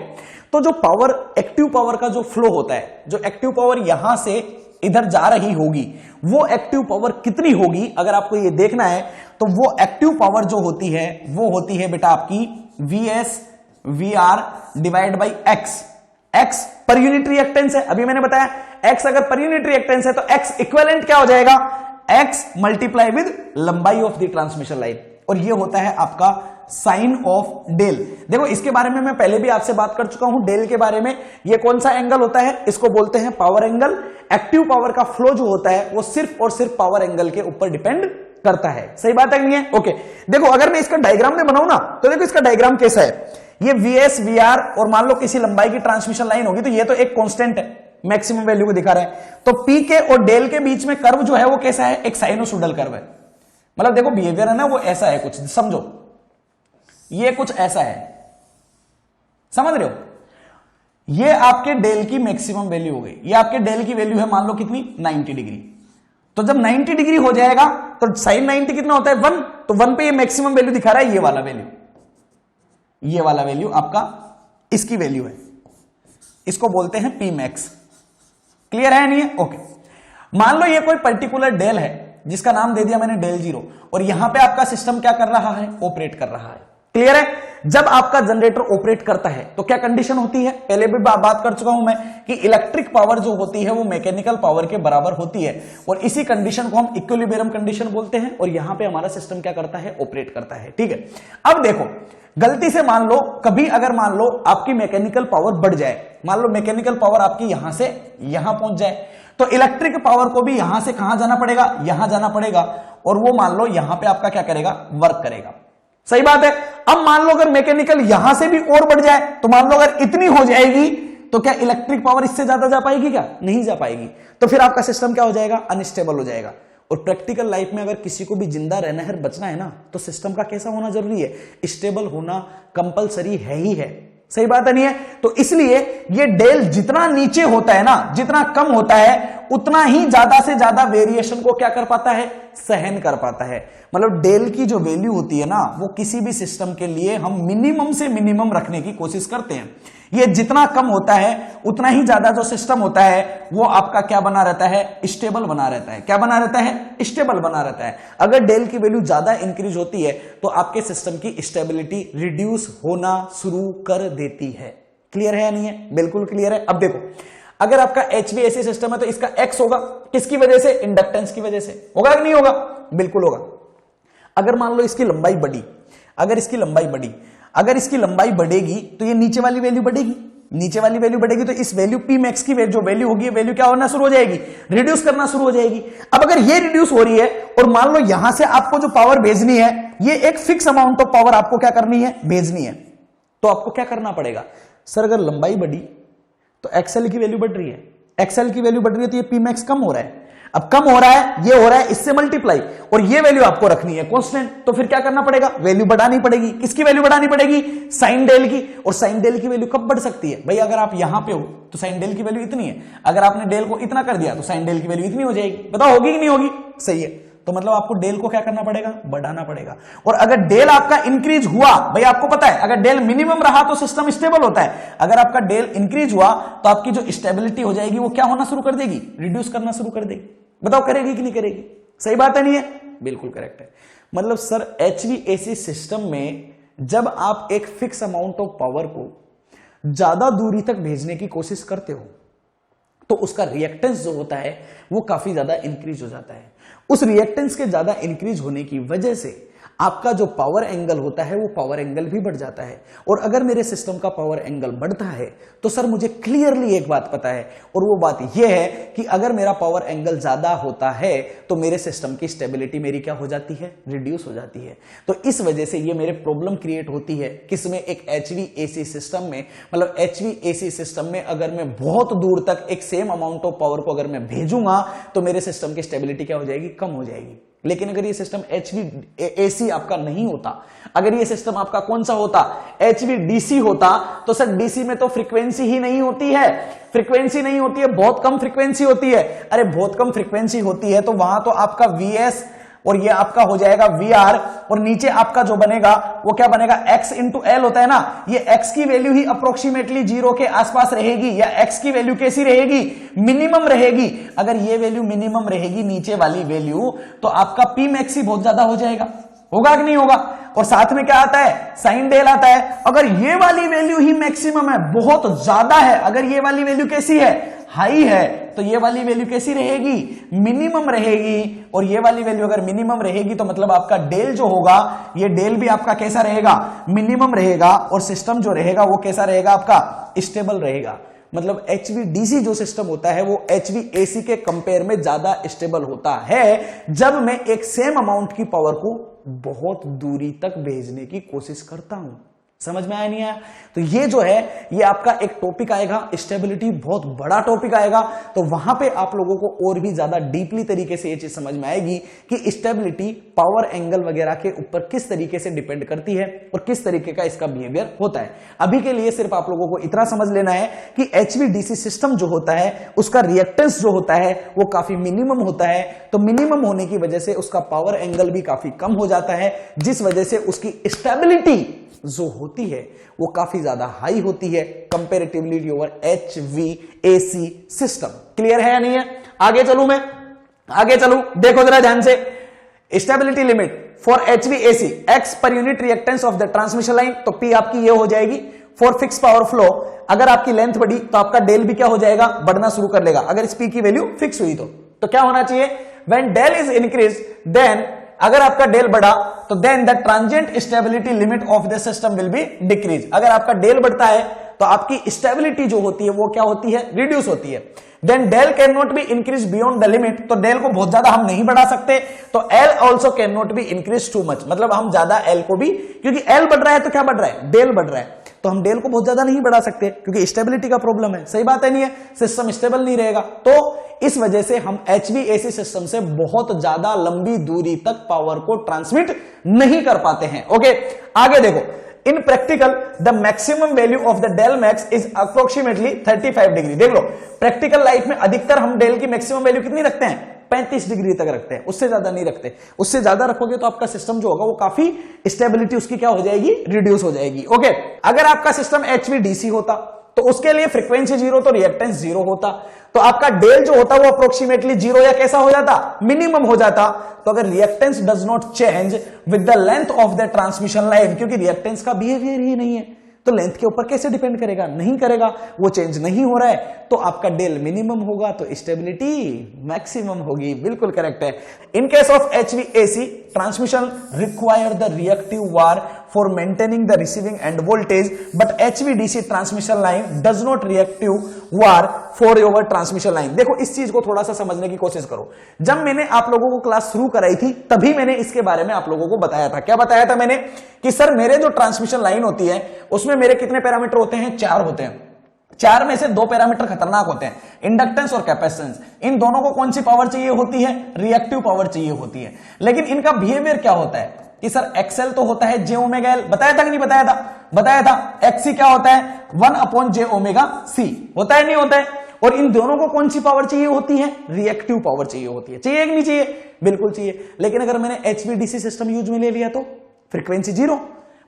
तो जो पावर, एक्टिव पावर का जो फ्लो होता है, जो एक्टिव पावर यहां से इधर जा रही होगी, वो एक्टिव पावर कितनी होगी, अगर आपको ये देखना है तो वो एक्टिव पावर जो होती है वो होती है बेटा आपकी VS VR divide by X। X per unit reactance है, अभी मैंने बताया X अगर पर यूनिट रिएक्टेंस है तो X इक्विवेलेंट क्या हो जाएगा, X मल्टीप्लाई विद लंबाई ऑफ द ट्रांसमिशन लाइन, और ये होता है आपका साइन ऑफ डेल। देखो इसके बारे में मैं पहले भी आपसे बात कर चुका हूं, डेल के बारे में। ये कौन सा एंगल होता है, इसको बोलते हैं पावर एंगल। एक्टिव पावर का फ्लो जो होता है वो सिर्फ और सिर्फ पावर एंगल के ऊपर डिपेंड करता है। सही बात है नहीं है? ओके, देखो अगर मैं इसका डायग्राम में बनाऊं ना, तो देखो इसका डायग्राम कैसा है, ये VS VR और मान लो किसी लंबाई की ट्रांसमिशन लाइन होगी, तो ये तो एक कांस्टेंट है, मैक्सिमम वैल्यू को दिखा रहे हैं। तो पीके और डेल के बीच में कर्व जो है वो कैसा है, एक साइनोसॉइडल कर्व है। मतलब देखो बिहेवियर है ना वो ऐसा है, कुछ समझो, ये कुछ ऐसा है, समझ रहे हो। ये आपके डेल की मैक्सिमम वैल्यू हो गई। ये आपके डेल की वैल्यू है मान लो कितनी 90 डिग्री। तो जब 90 डिग्री हो जाएगा तो साइन 90 कितना होता है 1, तो 1 पे ये मैक्सिमम वैल्यू दिखा रहा है, ये वाला वैल्यू, ये वाला वैल्यू आपका इसकी वैल्यू है, इसको बोलते हैं पी मैक्स। क्लियर है नहीं है? ओके। मान लो ये कोई पर्टिकुलर डेल है जिसका नाम दे दिया मैंने डेल 0, और यहां पे आपका सिस्टम क्या कर रहा है, ऑपरेट कर रहा है। क्लियर है? जब आपका जनरेटर ऑपरेट करता है तो क्या कंडीशन होती है, पहले भी बात कर चुका हूं मैं कि इलेक्ट्रिक पावर जो होती है वो मैकेनिकल पावर के बराबर होती है, और इसी कंडीशन को हम इक्विलिब्रियम कंडीशन बोलते हैं, और यहां पे हमारा सिस्टम क्या करता है, ऑपरेट करता है। ठीक है, अब देखो गलती से मान लो कभी अगर मान लो आपकी मैकेनिकल पावर बढ़ जाए, मान लो मैकेनिकल पावर आपकी यहां से यहां पहुंच जाए, तो इलेक्ट्रिक पावर को भी यहां से कहां जाना पड़ेगा, यहां जाना पड़ेगा, और वो मान लो यहां पे आपका क्या करेगा, वर्क करेगा। सही बात है। अब मान लो अगर मैकेनिकल यहां से भी और बढ़ जाए, तो मान लो अगर इतनी हो जाएगी तो क्या इलेक्ट्रिक पावर इससे ज्यादा जा पाएगी, क्या नहीं जा पाएगी, तो फिर आपका सिस्टम क्या हो जाएगा, अनस्टेबल हो जाएगा। और प्रैक्टिकल लाइफ में अगर किसी को भी जिंदा रहना है, बचना है ना, तो सिस्टम का कैसा होना जरूरी है, स्टेबल होना कंपलसरी है ही है। सही बात है नहीं है? तो इसलिए ये डेल जितना नीचे होता है ना, जितना कम होता है, उतना ही ज्यादा से ज्यादा वेरिएशन को क्या कर पाता है, सहन कर पाता है। मतलब डेल की जो वैल्यू होती है ना, वो किसी भी सिस्टम के लिए हम मिनिमम से मिनिमम रखने की कोशिश करते हैं। ये जितना कम होता है उतना ही ज्यादा जो सिस्टम होता है वो आपका क्या बना रहता है, स्टेबल बना रहता है। क्या बना रहता है, स्टेबल बना रहता है। अगर डेल की वैल्यू ज्यादा इंक्रीज होती है तो आपके सिस्टम की स्टेबिलिटी रिड्यूस होना शुरू कर देती है। क्लियर है या नहीं है? बिल्कुल क्लियर है। अब देखो अगर आपका HVAC सिस्टम है तो इसका एक्स होगा किसकी वजह से, इंडक्टेंस की वजह से। होगा कि नहीं होगा? बिल्कुल होगा। अगर मान लो इसकी लंबाई बढ़ी, अगर इसकी लंबाई बढ़ी, अगर इसकी लंबाई बढ़ेगी तो ये नीचे वाली वैल्यू बढ़ेगी, नीचे वाली वैल्यू बढ़ेगी तो इस वैल्यू पी मैक्स की जो वैल्यू होगी, वैल्यू क्या होना शुरू हो जाएगी, रिड्यूस करना शुरू हो जाएगी। अब अगर ये रिड्यूस हो रही है और मान लो यहां से आपको जो पावर भेजनी है, ये एक फिक्स अमाउंट ऑफ पावर आपको क्या करनी है, भेजनी है, तो आपको क्या करना पड़ेगा, सर अगर लंबाई बढ़ी तो एक्सएल की वैल्यू बढ़ रही है, एक्सएल की वैल्यू बढ़ रही है तो ये पी मैक्स कम हो रहा है। अब कम हो रहा है, ये हो रहा है इससे मल्टीप्लाई, और ये वैल्यू आपको रखनी है कांस्टेंट, तो फिर क्या करना पड़ेगा, वैल्यू बढ़ानी पड़ेगी। किसकी वैल्यू बढ़ानी पड़ेगी, साइन डेल की। और साइन डेल की वैल्यू कब बढ़ सकती है भाई, अगर आप यहां पे हो तो साइन डेल की वैल्यू इतनी है, अगर आपने डेल को इतना कर दिया तो साइन डेल की वैल्यू इतनी हो जाएगी। बताओ होगी कि नहीं होगी? सही है। तो मतलब आपको डेल को क्या करना पड़ेगा, बढ़ाना पड़ेगा। और अगर डेल आपका इंक्रीज हुआ, भाई आपको पता है अगर डेल मिनिमम रहा तो सिस्टम स्टेबल होता है, अगर आपका डेल इंक्रीज हुआ तो आपकी जो स्टेबिलिटी हो जाएगी वो क्या होना शुरू कर देगी, रिड्यूस करना शुरू कर देगी। बताओ करेगी कि नहीं करेगी? सही बात है नहीं है? बिल्कुल करेक्ट है। मतलब सर HVAC सिस्टम में जब आप एक फिक्स अमाउंट ऑफ पावर को ज्यादा दूरी तक भेजने की कोशिश करते हो तो उसका रिएक्टेंस जो होता है वो काफी ज्यादा इंक्रीज हो जाता है। उस रिएक्टेंस के ज्यादा इंक्रीज होने की वजह से आपका जो पावर एंगल होता है वो पावर एंगल भी बढ़ जाता है। और अगर मेरे सिस्टम का पावर एंगल बढ़ता है तो सर मुझे क्लियरली एक बात पता है, और वो बात यह है कि अगर मेरा पावर एंगल ज्यादा होता है तो मेरे सिस्टम की स्टेबिलिटी मेरी क्या हो जाती है, रिड्यूस हो जाती है। तो इस वजह से ये मेरे प्रॉब्लम क्रिएट होती है किसमें, एक HVAC सिस्टम में। मतलब HVAC सिस्टम में अगर मैं बहुत दूर तक एक सेम अमाउंट ऑफ पावर को अगर मैं भेजूंगा तो मेरे सिस्टम की स्टेबिलिटी क्या हो जाएगी, कम हो जाएगी। लेकिन अगर ये सिस्टम HVAC आपका नहीं होता, अगर ये सिस्टम आपका कौन सा होता, HVDC होता, तो सर DC में तो फ्रीक्वेंसी ही नहीं होती है, फ्रीक्वेंसी नहीं होती है, बहुत कम फ्रीक्वेंसी होती है। अरे बहुत कम फ्रीक्वेंसी होती है तो वहां तो आपका VS और ये आपका हो जाएगा VR, और नीचे आपका जो बनेगा वो क्या बनेगा, X इंटू L होता है ना, ये X की वैल्यू ही अप्रोक्सीमेटली 0 के आसपास रहेगी, या X की वैल्यू कैसी रहेगी, मिनिमम रहेगी। अगर ये वैल्यू मिनिमम रहेगी नीचे वाली वैल्यू, तो आपका P मैक्स ही बहुत ज्यादा हो जाएगा। होगा कि नहीं होगा? और साथ में क्या आता है, साइन डेल आता है। अगर ये वाली वैल्यू ही मैक्सिमम है, बहुत ज्यादा है, अगर ये वाली वैल्यू कैसी है, हाई है, तो ये वाली वैल्यू कैसी रहेगी, मिनिमम रहेगी। और ये वाली वैल्यू अगर मिनिमम रहेगी तो मतलब आपका डेल जो होगा, ये डेल भी आपका कैसा रहेगा, मिनिमम रहेगा, और सिस्टम जो रहेगा वो कैसा रहेगा, आपका स्टेबल रहेगा। मतलब HVDC जो सिस्टम होता है वो HVAC के कंपेयर में ज्यादा स्टेबल होता है जब मैं एक सेम अमाउंट की पावर को बहुत दूरी तक भेजने की कोशिश करता हूं। समझ में आया नहीं आया? तो ये जो है ये आपका एक टॉपिक आएगा, स्टेबिलिटी बहुत बड़ा टॉपिक आएगा, तो वहां पे आप लोगों को और भी ज्यादा डीपली तरीके से ये चीज समझ में आएगी कि स्टेबिलिटी पावर एंगल वगैरह के ऊपर किस तरीके से डिपेंड करती है और किस तरीके का इसका बिहेवियर होता है। अभी के लिए सिर्फ आप लोगों को इतना समझ लेना है कि HVDC सिस्टम जो होता है उसका रिएक्टेंस जो होता है वो काफी मिनिमम होता है, तो मिनिमम होने की वजह से उसका पावर एंगल भी काफी कम हो जाता है, जिस वजह से उसकी स्टेबिलिटी जो होती है वो काफी ज्यादा हाई होती है comparatively over HVAC system. Clear है या नहीं है? आगे चलूं, देखो जरा ध्यान से। Stability limit for HVAC x per unit reactance of the transmission line, तो P आपकी ये हो जाएगी। फॉर फिक्स पावर फ्लो, अगर आपकी लेंथ बढ़ी तो आपका डेल भी क्या हो जाएगा, बढ़ना शुरू कर लेगा। अगर इस P की वैल्यू फिक्स हुई तो क्या होना चाहिए, when del is increase then, अगर आपका डेल बढ़ा तो then the transient stability limit of the system will be decrease. अगर आपका डेल बढ़ता है तो आपकी स्टेबिलिटी जो होती है वो क्या होती है, रिड्यूस होती है। Then del can not be increase beyond the limit, तो डेल को बहुत ज्यादा हम नहीं बढ़ा सकते, तो L also can not be increase too much, मतलब हम ज्यादा एल को भी, क्योंकि एल बढ़ रहा है तो क्या बढ़ रहा है, डेल बढ़ रहा है, तो हम डेल को बहुत ज्यादा नहीं बढ़ा सकते क्योंकि स्टेबिलिटी का प्रॉब्लम है। सही बात है नहीं है, सिस्टम स्टेबल नहीं रहेगा, तो इस वजह से हम HVAC सिस्टम से बहुत ज्यादा लंबी दूरी तक पावर को ट्रांसमिट नहीं कर पाते हैं। ओके, आगे देखो। In practical the maximum value of the del max is approximately 35 degree. देख लो, प्रैक्टिकल लाइफ में अधिकतर हम डेल की मैक्सिमम वैल्यू कितनी रखते हैं, 35 डिग्री तक रखते हैं, उससे ज्यादा नहीं रखते। उससे ज्यादा रखोगे तो आपका सिस्टम जो होगा वो काफी स्टेबिलिटी उसकी क्या हो जाएगी, रिड्यूस हो जाएगी। ओके, अगर आपका सिस्टम HVDC होता तो उसके लिए फ्रीक्वेंसी 0 तो रिएक्टेंस 0 होता, तो आपका डेल जो होता वो अप्रोक्सीमेटली 0 या कैसा हो जाता, मिनिमम हो जाता। तो अगर reactance does not change with the length of the transmission line, क्योंकि रिएक्टेंस का बिहेवियर ही नहीं है तो लेंथ के ऊपर कैसे डिपेंड करेगा, नहीं करेगा, वो चेंज नहीं हो रहा है, तो आपका डेल मिनिमम होगा तो स्टेबिलिटी मैक्सिमम होगी। बिल्कुल करेक्ट है। इन case of HVAC transmission require the reactive war for maintaining the receiving end voltage, but HVDC transmission line does not reactive war for your transmission line. देखो, इस चीज को थोड़ा सा समझने की कोशिश करो। जब मैंने आप लोगों को क्लास शुरू कराई थी तभी मैंने इसके बारे में आप लोगों को बताया था। क्या बताया था मैंने, कि सर मेरे जो ट्रांसमिशन लाइन होती है उसमें मेरे कितने पैरामीटर होते हैं, 4 होते हैं। 4 में से 2 पैरामीटर खतरनाक होते हैं, इंडक्टेंस और कैपेसिटेंस। इन दोनों को कौन सी पावर चाहिए होती है, रिएक्टिव पावर चाहिए होती है। लेकिन इनका बिहेवियर क्या होता है कि सर एक्सएल तो होता है जे ओमेगा एल, बताया था कि नहीं बताया था, बताया था। एक्सी क्या होता है, 1/j ओमेगा सी, होता है नहीं होता है। और इन दोनों को कौन सी पावर चाहिए होती है, रिएक्टिव पावर चाहिए होती है। चाहिए कि नहीं चाहिए, बिल्कुल चाहिए। लेकिन अगर मैंने HVDC सिस्टम यूज में ले लिया तो फ्रीक्वेंसी 0,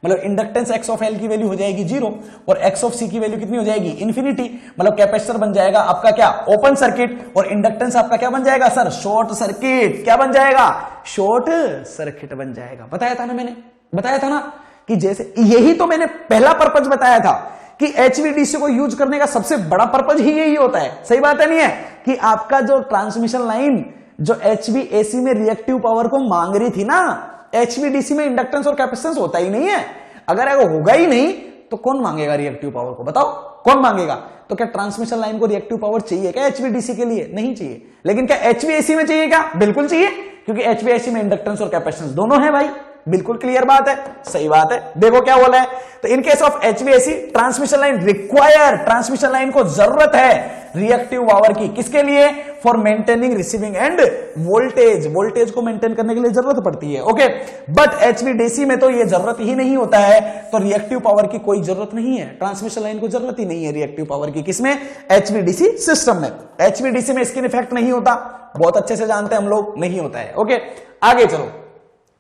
मतलब इंडक्टेंस x ऑफ एल की वैल्यू हो जाएगी 0 और x ऑफ सी की वैल्यू कितनी हो जाएगी, इन्फिनिटी। मतलब कैपेसिटर बन जाएगा आपका क्या, ओपन सर्किट, और इंडक्टेंस आपका क्या बन जाएगा सर, शॉर्ट सर्किट। क्या बन जाएगा, शॉर्ट सर्किट बन जाएगा। बताया था ना मैंने, बताया था ना कि जैसे, यही तो मैंने पहला पर्पज बताया था कि HVDC को यूज करने का सबसे बड़ा पर्पज ही यही होता है। सही बात है नहीं है, कि आपका जो ट्रांसमिशन लाइन जो HVAC में रिएक्टिव पावर को मांग रही थी ना, HVDC में इंडक्टेंस और कैपेसिटेंस होता ही नहीं है। अगर होगा ही नहीं तो कौन मांगेगा रिएक्टिव पावर को, बताओ कौन मांगेगा। तो क्या ट्रांसमिशन लाइन को रिएक्टिव पावर चाहिए क्या HVDC के लिए, नहीं चाहिए। लेकिन क्या HVAC में चाहिए क्या, बिल्कुल चाहिए, क्योंकि HVAC में इंडक्टेंस और कैपेसिटेंस दोनों है भाई। बिल्कुल क्लियर बात है, सही बात है। देखो क्या बोला है, तो इन case of HVAC transmission line require, transmission line को जरूरत है रिएक्टिव पावर की, किसके लिए, for maintaining receiving end voltage, voltage को मेंटेन करने के लिए जरूरत पड़ती है। ओके, बट HVDC में तो ये जरूरत ही नहीं होता है, तो रिएक्टिव पावर की कोई जरूरत नहीं है, ट्रांसमिशन लाइन को जरूरत ही नहीं है रिएक्टिव पावर की। किसमें, HVDC सिस्टम में। HVDC में स्किन इफेक्ट नहीं होता, बहुत अच्छे से जानते हैं हम लोग, नहीं होता है। ओके, आगे चलो।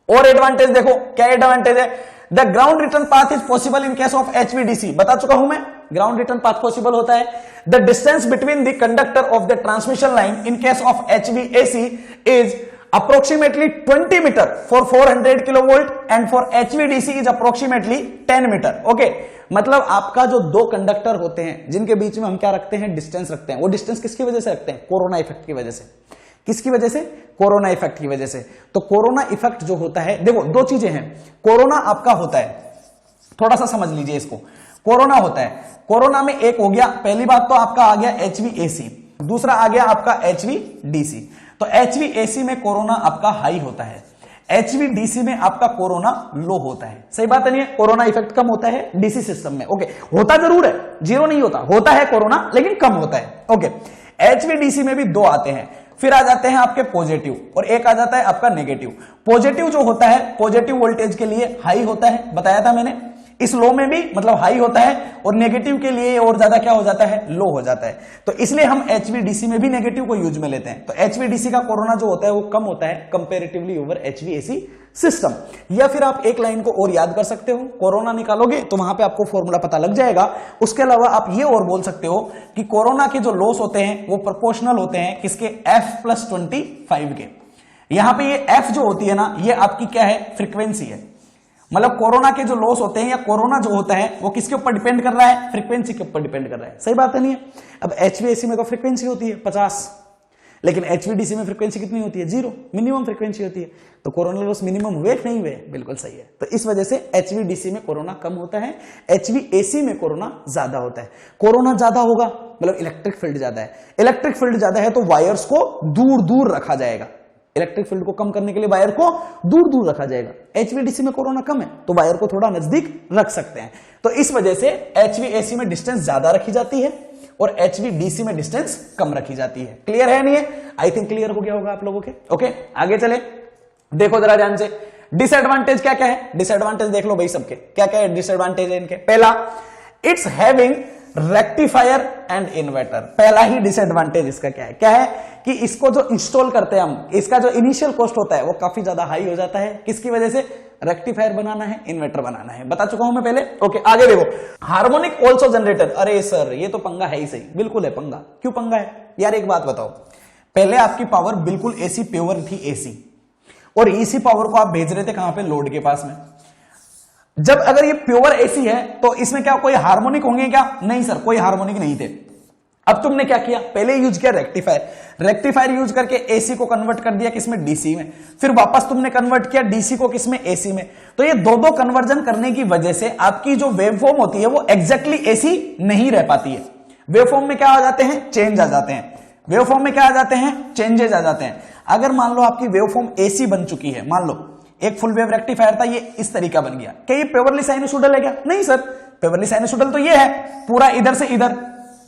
और एडवांटेज देखो, क्या एडवांटेज है, the ground return path is possible in case of HVDC। बता चुका हूं मैं, ग्राउंड रिटर्न पाथ पॉसिबल होता है। The distance between the conductor of the transmission line in case of HVAC is approximately 20 metre for 400 kilovolt and for HVDC is approximately 10 metre. Okay, मतलब आपका जो 2 कंडक्टर होते हैं जिनके बीच में हम क्या रखते हैं, डिस्टेंस रखते हैं। वो डिस्टेंस किसकी वजह से रखते हैं, कोरोना इफेक्ट की वजह से। किसकी वजह से, कोरोना इफेक्ट की वजह से। तो कोरोना इफेक्ट जो होता है, देखो 2 चीजें हैं। कोरोना आपका होता है, थोड़ा सा समझ लीजिए इसको, कोरोना होता है, कोरोना में एक हो गया, पहली बात तो आपका आ गया HVAC, दूसरा आ गया आपका HVDC। तो HVAC में कोरोना आपका हाई होता है, HVDC में आपका कोरोना लो होता है, सही बात है नहीं है? कोरोना इफेक्ट कम होता है डीसी सिस्टम में। ओके, होता जरूर है, जीरो नहीं होता, होता है कोरोना लेकिन कम होता है। ओके, HVDC में भी दो आते हैं, फिर आ जाते हैं आपके पॉजिटिव और एक आ जाता है आपका नेगेटिव। पॉजिटिव जो होता है पॉजिटिव वोल्टेज के लिए हाई होता है, बताया था मैंने। इस लो में भी मतलब हाई होता है और नेगेटिव के लिए और ज्यादा क्या हो जाता है, लो हो जाता है। तो इसलिए हम HVDC में भी नेगेटिव को यूज में लेते हैं। तो HVDC का कोरोना जो होता है वो कम होता है कंपैरेटिवली ओवर HVAC सिस्टम। या फिर आप एक लाइन को और याद कर सकते हो, कोरोना निकालोगे तो वहां पे आपको फॉर्मूला पता लग जाएगा। उसके अलावा आप ये और बोल सकते हो कि कोरोना के जो लॉस होते हैं वो प्रोपोर्शनल होते हैं किसके, F+25 के। यहां पे ये F जो होती है ना, ये आपकी क्या है, फ्रीक्वेंसी है। मतलब कोरोना के जो लॉस होते हैं या कोरोना जो होता है वो किसके ऊपर डिपेंड कर रहा है, फ्रीक्वेंसी के ऊपर डिपेंड कर रहा है, सही बात है नहीं है? अब HVAC में तो फ्रीक्वेंसी होती है 50, लेकिन HVDC में फ्रीक्वेंसी कितनी होती है, 0, मिनिमम फ्रीक्वेंसी होती है। तो कोरोना लॉस मिनिमम हुए नहीं हुए, बिल्कुल सही है। तो इस वजह से HVDC में कोरोना कम होता है, HVAC में कोरोना ज्यादा होता है। कोरोना ज्यादा होगा मतलब इलेक्ट्रिक फील्ड ज्यादा है, इलेक्ट्रिक फील्ड ज्यादा है तो वायर्स को दूर दूर रखा जाएगा। इलेक्ट्रिक फील्ड को कम करने के लिए वायर को दूर दूर रखा जाएगा। HVDC में कोरोना कम है तो वायर को थोड़ा नजदीक रख सकते हैं। तो इस वजह से HVAC में डिस्टेंस ज्यादा रखी जाती है और HVDC में डिस्टेंस कम रखी जाती है। क्लियर है नहीं है? आई थिंक क्लियर हो गया होगा आप लोगों के। ओके, आगे चले, देखो जरा ध्यान से। डिसएडवांटेज क्या क्या है, डिसएडवांटेज देख लो भाई सबके, क्या क्या है डिसएडवांटेज है इनके। पहला, it's having rectifier and inverter. पहला ही डिसएडवांटेज इसका क्या है कि इसको जो इंस्टॉल करते हैं हम, इसका जो इनिशियल कॉस्ट होता है वो काफी ज्यादा हाई हो जाता है। किसकी वजह से, रेक्टिफायर बनाना है, इन्वर्टर बनाना है, बता चुका हूं मैं पहले। ओके, आगे देखो, हार्मोनिक ऑल्सो जनरेटर। अरे सर ये तो पंगा है ही सही, बिल्कुल है पंगा। क्यों पंगा है यार, एक बात बताओ, पहले आपकी पावर बिल्कुल एसी प्योर थी, एसी, और एसी पावर को आप भेज रहे थे कहां पे, लोड के पास में। जब अगर ये प्योर एसी है तो इसमें क्या कोई हार्मोनिक होंगे क्या, नहीं सर, कोई हार्मोनिक नहीं थे। अब तुमने क्या किया, पहले यूज किया रेक्टिफायर, रेक्टिफायर यूज करके एसी को कन्वर्ट कर दिया किसमें, डीसी में। फिर वापस तुमने कन्वर्ट किया डीसी को किसमें, एसी में। तो ये दो दो कन्वर्जन करने की वजह से आपकी जो वेवफॉर्म होती है वो एग्जैक्टली एसी नहीं रह पाती है। वेवफॉर्म में क्या आ जाते हैं, चेंज आ जाते हैं। वेवफॉर्म में क्या आ जाते हैं, चेंजेस आ जाते हैं। अगर मान लो आपकी वेवफॉर्म एसी बन चुकी है, मान लो एक फुल वेव रेक्टिफायर था, ये इस तरीका बन गया, क्या ये प्योरली साइनोसॉइडल है क्या, नहीं सर, प्योरली साइनोसॉइडल तो ये है पूरा इधर से इधर,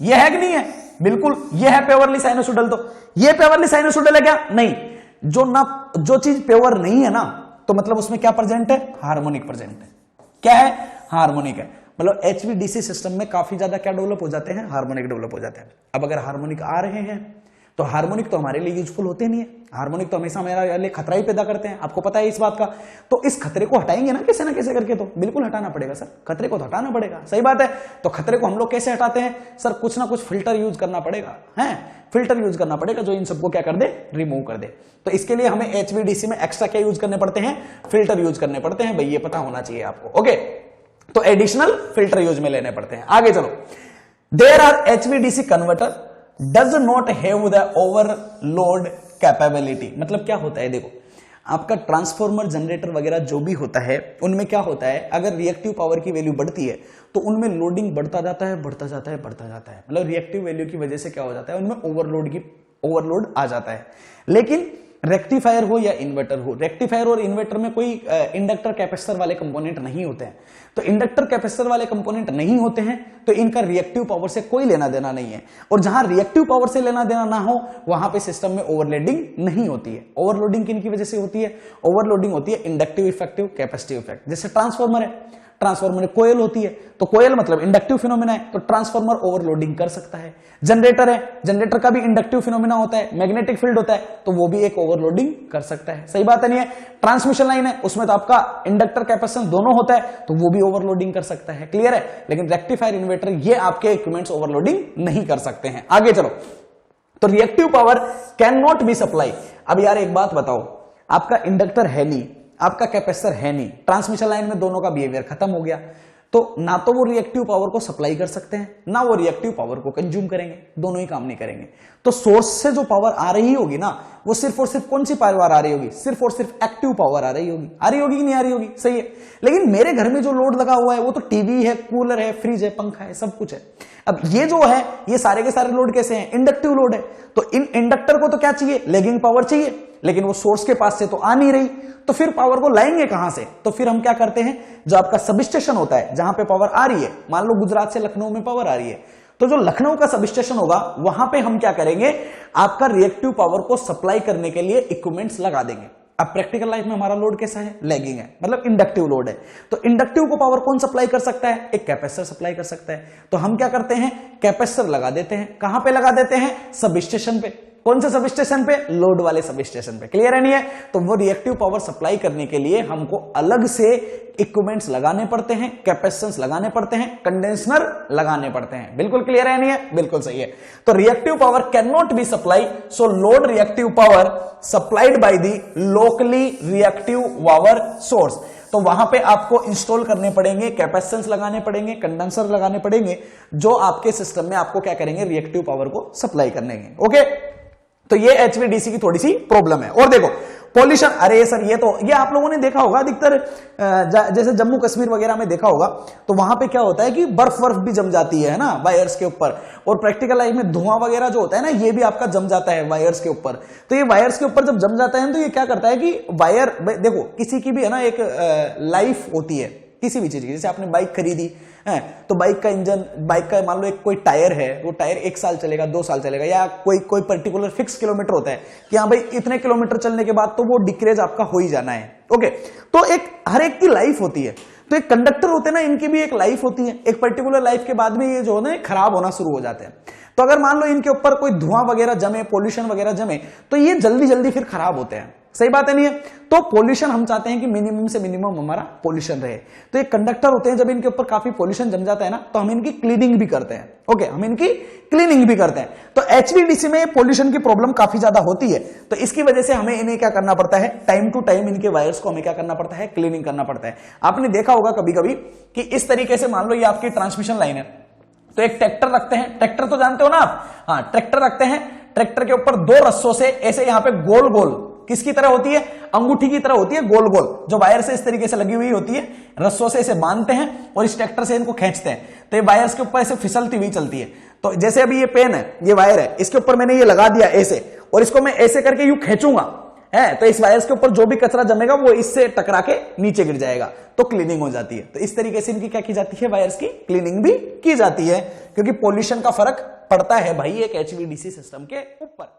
ये है कि नहीं है, बिल्कुल ये है प्योरली साइनोसॉइडल। तो ये प्योरली साइनोसॉइडल है क्या, नहीं। जो चीज प्योर नहीं है ना, तो मतलब उसमें क्या प्रेजेंट है, हार्मोनिक प्रेजेंट है। क्या है, हार्मोनिक है। मतलब HVDC सिस्टम में काफी ज्यादा क्या डेवलप हो जाते हैं, हार्मोनिक डेवलप हो जाते हैं। अब अगर हार्मोनिक आ रहे हैं तो हार्मोनिक तो हमारे लिए यूजफुल होते नहीं है, हार्मोनिक तो हमेशा हमारे लिए खतरा ही पैदा करते हैं, आपको पता है इस बात का। तो इस खतरे को हटाएंगे ना कैसे करके, तो बिल्कुल हटाना पड़ेगा सर, खतरे को तो हटाना पड़ेगा, सही बात है। तो खतरे को हम लोग कैसे हटाते हैं सर, कुछ ना कुछ फिल्टर यूज करना पड़ेगा, है फिल्टर यूज करना पड़ेगा जो इन सबको क्या कर दे, रिमूव कर दे। तो इसके लिए हमें HVDC में एक्स्ट्रा क्या यूज करने पड़ते हैं, फिल्टर यूज करने पड़ते हैं भाई, ये पता होना चाहिए आपको। ओके, तो एडिशनल फिल्टर यूज में लेने पड़ते हैं। आगे चलो, there are HVDC converter does not have the overload capability. मतलब क्या होता है, देखो आपका ट्रांसफॉर्मर, जनरेटर वगैरह जो भी होता है उनमें क्या होता है, अगर रिएक्टिव पावर की वैल्यू बढ़ती है तो उनमें लोडिंग बढ़ता जाता है, बढ़ता जाता है, बढ़ता जाता है। मतलब रिएक्टिव वैल्यू की वजह से क्या हो जाता है, उनमें ओवरलोड आ जाता है। लेकिन रेक्टिफायर हो या इन्वर्टर हो, रेक्टिफायर और इन्वर्टर में कोई इंडक्टर कैपेसिटर वाले कंपोनेंट नहीं होते हैं। तो इंडक्टर कैपेसिटर वाले कंपोनेंट नहीं होते हैं तो इनका रिएक्टिव पावर से कोई लेना देना नहीं है। और जहां रिएक्टिव पावर से लेना देना ना हो वहां पे सिस्टम में ओवरलोडिंग नहीं होती है। ओवरलोडिंग किन वजह से होती है, ओवरलोडिंग होती है इंडक्टिव इफेक्टिव, कैपेसिटिव इफेक्ट। जैसे ट्रांसफॉर्मर है, ट्रांसफॉर्मर में कोयल होती है तो कोयल मतलब इंडक्टिव फिनोमेना है, तो ट्रांसफॉर्मर ओवरलोडिंग कर सकता है। जनरेटर है, जनरेटर का भी इंडक्टिव फिनोमेना होता है, मैग्नेटिक फील्ड होता है, तो वो भी एक ओवरलोडिंग कर सकता है, सही बात है नहीं है। ट्रांसमिशन लाइन है, उसमें तो आपका इंडक्टर कैपेसिटेंस दोनों होता है, तो वो भी ओवरलोडिंग कर सकता है, क्लियर है। लेकिन रेक्टिफायर, इन्वर्टर ये आपके इक्विपमेंट्स ओवरलोडिंग नहीं कर सकते हैं। आगे चलो, तो reactive power can not B supply. अब यार एक बात बताओ, आपका इंडक्टर है नहीं, आपका कैपेसिटर है नहीं, ट्रांसमिशन लाइन में दोनों का बिहेवियर खत्म हो गया, तो ना तो वो रिएक्टिव पावर को सप्लाई कर सकते हैं ना वो रिएक्टिव पावर को कंज्यूम करेंगे, दोनों ही काम नहीं करेंगे। तो सोर्स से जो पावर आ रही होगी ना, वो सिर्फ और सिर्फ कौन सी पावर आ रही होगी, सिर्फ और सिर्फ एक्टिव पावर आ रही होगी। आ रही होगी कि नहीं आ रही होगी, सही है। लेकिन मेरे घर में जो लोड लगा हुआ है वो तो टीवी है, कूलर है, फ्रिज है, पंखा है, सब कुछ है। अब ये जो है ये सारे के सारे लोड कैसे हैं, इंडक्टिव लोड है। तो इन इंडक्टर को तो क्या चाहिए, लैगिंग पावर चाहिए। लेकिन वो सोर्स के पास से तो आ नहीं रही, तो फिर पावर को लाएंगे कहां से? तो फिर हम क्या करते हैं, जो आपका सब स्टेशन होता है जहां पे पावर आ रही है, मान लो गुजरात से लखनऊ में पावर आ रही है, तो जो लखनऊ का सब स्टेशन होगा वहां पे हम क्या करेंगे, आपका रिएक्टिव पावर को सप्लाई करने के लिए इक्विपमेंट्स लगा देंगे। अब प्रैक्टिकल लाइफ में हमारा लोड कैसा है, लैगिंग है, मतलब इंडक्टिव लोड है। तो इंडक्टिव को पावर कौन सप्लाई कर सकता है, एक कैपेसिटर सप्लाई कर सकता है। तो हम क्या करते हैं, कैपेसिटर लगा देते हैं। कहां पे लगा देते हैं, सब स्टेशन पे। कौन से सब स्टेशन पे, लोड वाले सब स्टेशन पे। क्लियर है नहीं है? तो वो रिएक्टिव पावर सप्लाई करने के लिए हमको अलग से इक्विपमेंट्स लगाने पड़ते हैं, कैपेसिटेंस लगाने पड़ते हैं, कंडेंसर लगाने पड़ते हैं। बिल्कुल क्लियर है नहीं है? बिल्कुल सही है। तो reactive power can not B supply, so load reactive power supplied by the locally reactive power source. तो वहां पे आपको इंस्टॉल करने पड़ेंगे, कैपेसिटेंस लगाने पड़ेंगे, कंडेंसर लगाने पड़ेंगे, जो आपके सिस्टम में आपको क्या करेंगे, रिएक्टिव पावर को सप्लाई करने के। ओके, तो ये एचवीडीसी की थोड़ी सी प्रॉब्लम है। और देखो पॉल्यूशन, अरे सर ये आप लोगों ने देखा होगा अधिकतर, जैसे जम्मू कश्मीर वगैरह में देखा होगा, तो वहां पे क्या होता है कि बर्फ भी जम जाती है ना वायर्स के ऊपर, और प्रैक्टिकल लाइफ में धुआं वगैरह जो होता है ना, ये भी आपका जम जाता है वायर्स के ऊपर। तो ये वायर्स के ऊपर जब जम जाता है तो ये क्या करता है कि वायर, देखो किसी की भी है ना एक लाइफ होती है किसी भी चीज की। जैसे आपने बाइक खरीदी है, तो बाइक का इंजन, बाइक का मान लो एक कोई टायर है, वो टायर 1 साल चलेगा, 2 साल चलेगा, या कोई पर्टिकुलर फिक्स किलोमीटर होता है कि हाँ भाई इतने किलोमीटर चलने के बाद तो वो डिक्रेज आपका हो ही जाना है। ओके, तो एक हर एक की लाइफ होती है। तो एक कंडक्टर होते हैं ना, इनकी भी एक लाइफ होती है। एक पर्टिकुलर लाइफ के बाद में ये जो है खराब होना शुरू हो जाते हैं। तो अगर मान लो इनके ऊपर कोई धुआं वगैरह जमे, पोल्यूशन वगैरह जमे, तो ये जल्दी जल्दी फिर खराब होते हैं। सही बात है नहीं है? तो पोल्यूशन हम चाहते हैं कि मिनिमम से मिनिमम हमारा पोल्यूशन रहे। तो ये कंडक्टर होते हैं, जब इनके ऊपर काफी पोल्यूशन जम जाता है ना, तो हम इनकी क्लीनिंग भी करते हैं। ओके, हम इनकी क्लीनिंग भी करते हैं। तो एचवीडीसी में पोल्यूशन की प्रॉब्लम काफी ज्यादा होती है, तो इसकी वजह से हमें इन्हें क्या करना पड़ता है, टाइम टू टाइम इनके वायर्स को हमें क्या करना पड़ता है, क्लीनिंग करना पड़ता है। आपने देखा होगा कभी कभी कि इस तरीके से मान लो ये आपकी ट्रांसमिशन लाइन है, तो एक ट्रैक्टर रखते हैं, ट्रैक्टर तो जानते हो ना आप, हाँ ट्रैक्टर रखते हैं, ट्रैक्टर के ऊपर 2 रस्सों से ऐसे यहाँ पे गोल गोल, किसकी तरह होती है, अंगूठी की तरह होती है, गोल गोल, जो वायर से इस तरीके से लगी हुई होती है, रस्सों से इसे बांधते हैं और इस ट्रैक्टर से इनको खींचते हैं। तो ये वायर्स के ऊपर ऐसे फिसलती हुई चलती है। तो जैसे अभी ये पेन है, ये वायर है, इसके ऊपर मैंने ये लगा दिया ऐसे, और इसको मैं ऐसे करके यूं खींचूंगा है, तो इस वायर्स के ऊपर जो भी कचरा जमेगा वो इससे टकरा के नीचे गिर जाएगा, तो क्लीनिंग हो जाती है। तो इस तरीके से इनकी क्या की जाती है, वायर्स की क्लीनिंग भी की जाती है, क्योंकि पोल्यूशन का फर्क पड़ता है भाई एक एचवीडीसी सिस्टम के ऊपर।